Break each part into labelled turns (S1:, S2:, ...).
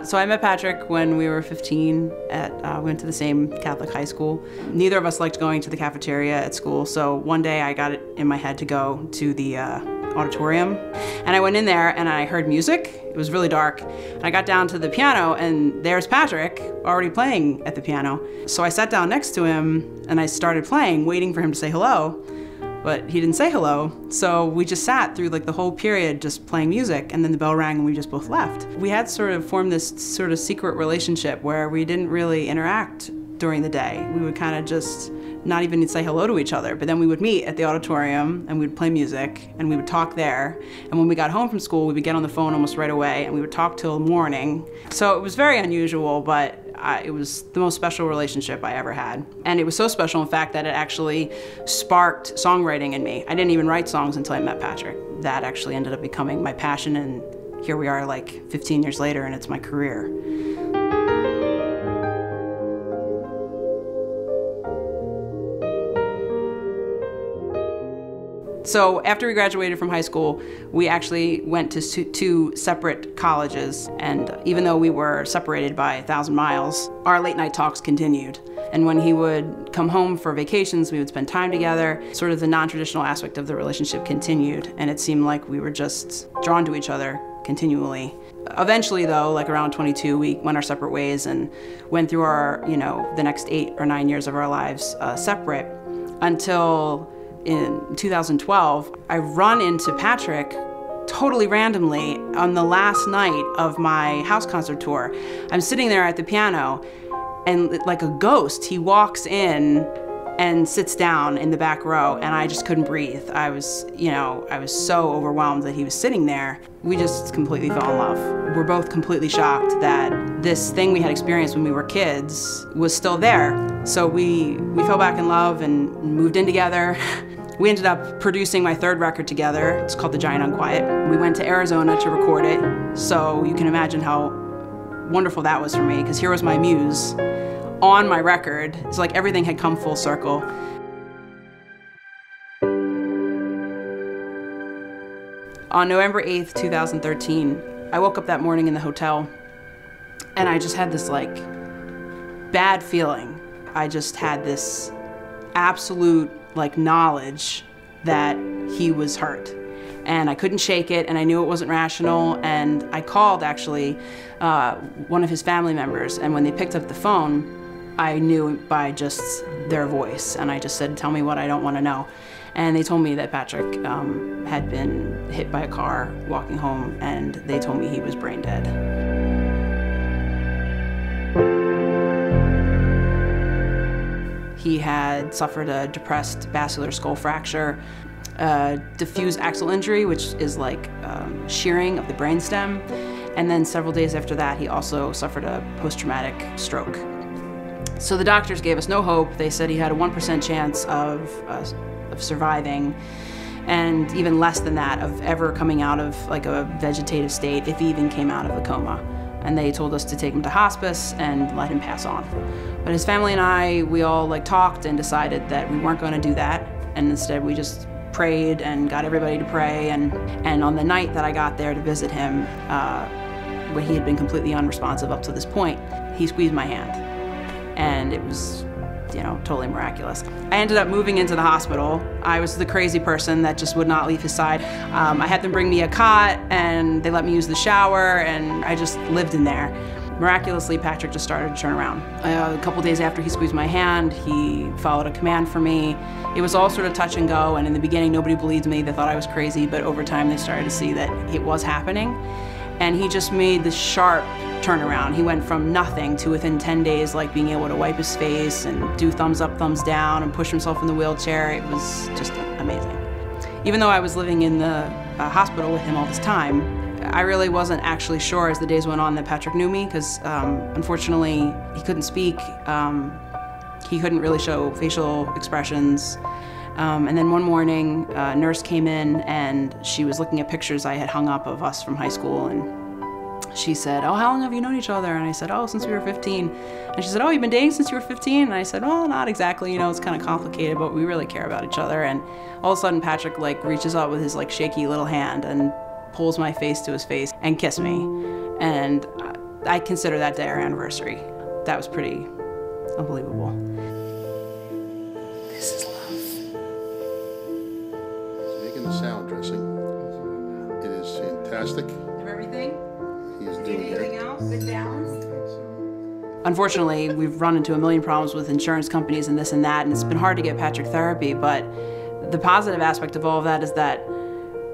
S1: So I met Patrick when we were 15 we went to the same Catholic high school. Neither of us liked going to the cafeteria at school, so one day I got it in my head to go to the auditorium. And I went in there and I heard music. It was really dark. And I got down to the piano and there's Patrick already playing at the piano. So I sat down next to him and I started playing, waiting for him to say hello. But he didn't say hello, so we just sat through like the whole period just playing music, and then the bell rang and we just both left. We had sort of formed this sort of secret relationship where we didn't really interact during the day. We would kind of just not even say hello to each other, but then we would meet at the auditorium and we would play music and we would talk there. And when we got home from school, we would get on the phone almost right away and we would talk till morning. So it was very unusual, but it was the most special relationship I ever had. And it was so special, in fact, that it actually sparked songwriting in me. I didn't even write songs until I met Patrick. That actually ended up becoming my passion, and here we are like 15 years later and it's my career. So after we graduated from high school, we actually went to two separate colleges, and even though we were separated by 1,000 miles, our late night talks continued. And when he would come home for vacations, we would spend time together. Sort of the non-traditional aspect of the relationship continued, and it seemed like we were just drawn to each other continually. Eventually though, like around 22, we went our separate ways and went through our, the next 8 or 9 years of our lives separate until in 2012, I run into Patrick totally randomly on the last night of my house concert tour. I'm sitting there at the piano and like a ghost, he walks in and sits down in the back row, and I just couldn't breathe. I was so overwhelmed that he was sitting there. We just completely fell in love. We're both completely shocked that this thing we had experienced when we were kids was still there. So we fell back in love and moved in together. We ended up producing my 3rd record together. It's called The Giant Unquiet. We went to Arizona to record it, so you can imagine how wonderful that was for me, because here was my muse on my record. It's like everything had come full circle. On November 8th, 2013, I woke up that morning in the hotel and I just had this like bad feeling. I just had this absolute like knowledge that he was hurt. And I couldn't shake it, and I knew it wasn't rational, and I called actually one of his family members, and when they picked up the phone, I knew by just their voice, and I just said, "Tell me what I don't want to know." And they told me that Patrick had been hit by a car walking home, and they told me he was brain dead. He had suffered a depressed basilar skull fracture, diffuse axal injury, which is like shearing of the brainstem, and then several days after that he also suffered a post-traumatic stroke. So the doctors gave us no hope. They said he had a 1% chance of surviving, and even less than that of ever coming out of like a vegetative state, if he even came out of a coma. And they told us to take him to hospice and let him pass on. But his family and I, we all like talked and decided that we weren't going to do that, and instead we just prayed and got everybody to pray. And on the night that I got there to visit him, when he had been completely unresponsive up to this point, he squeezed my hand, and it was, totally miraculous. I ended up moving into the hospital. I was the crazy person that just would not leave his side. I had them bring me a cot, and they let me use the shower, and I just lived in there. Miraculously, Patrick just started to turn around. A couple days after he squeezed my hand, he followed a command for me. It was all sort of touch and go, and in the beginning nobody believed me. They thought I was crazy, but over time they started to see that it was happening. And he just made this sharp turnaround. He went from nothing to within 10 days like being able to wipe his face and do thumbs up, thumbs down, and push himself in the wheelchair. It was just amazing. Even though I was living in the hospital with him all this time, I really wasn't actually sure as the days went on that Patrick knew me, because unfortunately he couldn't speak. He couldn't really show facial expressions. And then one morning, a nurse came in and she was looking at pictures I had hung up of us from high school, and she said, "Oh, how long have you known each other?" And I said, "Oh, since we were 15. And she said, "Oh, you've been dating since you were 15? And I said, "Well, not exactly, it's kind of complicated, but we really care about each other." And all of a sudden Patrick reaches out with his shaky little hand and pulls my face to his face and kissed me. And I consider that day our anniversary. That was pretty unbelievable. This is love.
S2: He's making the salad dressing. It is fantastic.
S1: Of everything?
S2: He's doing
S1: Anything
S2: it.
S1: else? Good balance? Unfortunately, we've run into a million problems with insurance companies and this and that, and it's been hard to get Patrick therapy, but the positive aspect of all of that is that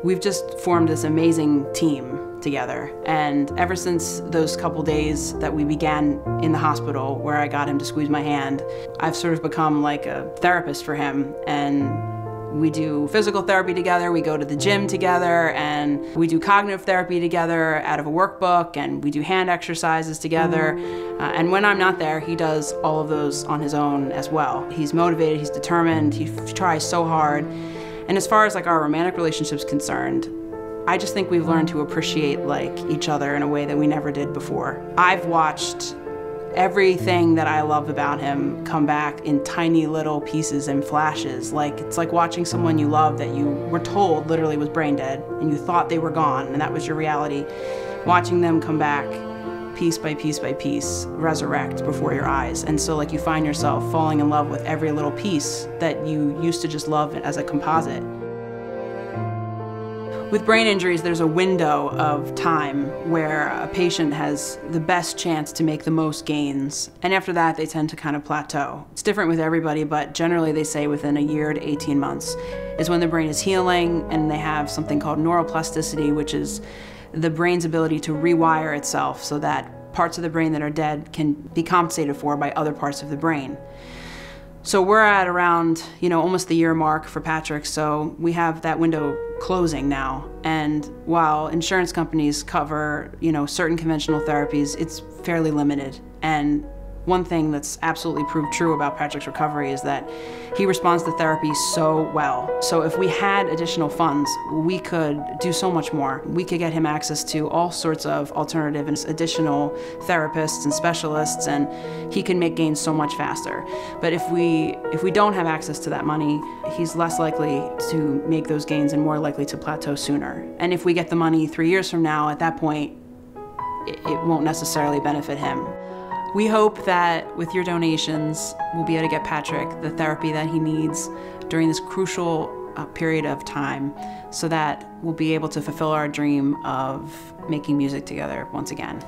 S1: we've just formed this amazing team together. And ever since those couple days that we began in the hospital where I got him to squeeze my hand, I've sort of become like a therapist for him. And we do physical therapy together, we go to the gym together, and we do cognitive therapy together out of a workbook, and we do hand exercises together. And when I'm not there, he does all of those on his own as well. He's motivated, he's determined, he tries so hard. And as far as like our romantic relationship's concerned, I just think we've learned to appreciate like each other in a way that we never did before. I've watched everything that I love about him come back in tiny little pieces and flashes. Like, it's like watching someone you love that you were told literally was brain dead and you thought they were gone and that was your reality. Watching them come back piece by piece by piece, resurrect before your eyes. And so like you find yourself falling in love with every little piece that you used to just love as a composite. With brain injuries, there's a window of time where a patient has the best chance to make the most gains. And after that, they tend to kind of plateau. It's different with everybody, but generally they say within a year to 18 months is when the brain is healing and they have something called neuroplasticity, which is the brain's ability to rewire itself so that parts of the brain that are dead can be compensated for by other parts of the brain. So we're at around, almost the year mark for Patrick, so we have that window closing now. And while insurance companies cover, certain conventional therapies, it's fairly limited. And one thing that's absolutely proved true about Patrick's recovery is that he responds to therapy so well. So if we had additional funds, we could do so much more. We could get him access to all sorts of alternative and additional therapists and specialists, and he can make gains so much faster. But if we don't have access to that money, he's less likely to make those gains and more likely to plateau sooner. And if we get the money 3 years from now, at that point, it won't necessarily benefit him. We hope that with your donations, we'll be able to get Patrick the therapy that he needs during this crucial period of time so that we'll be able to fulfill our dream of making music together once again.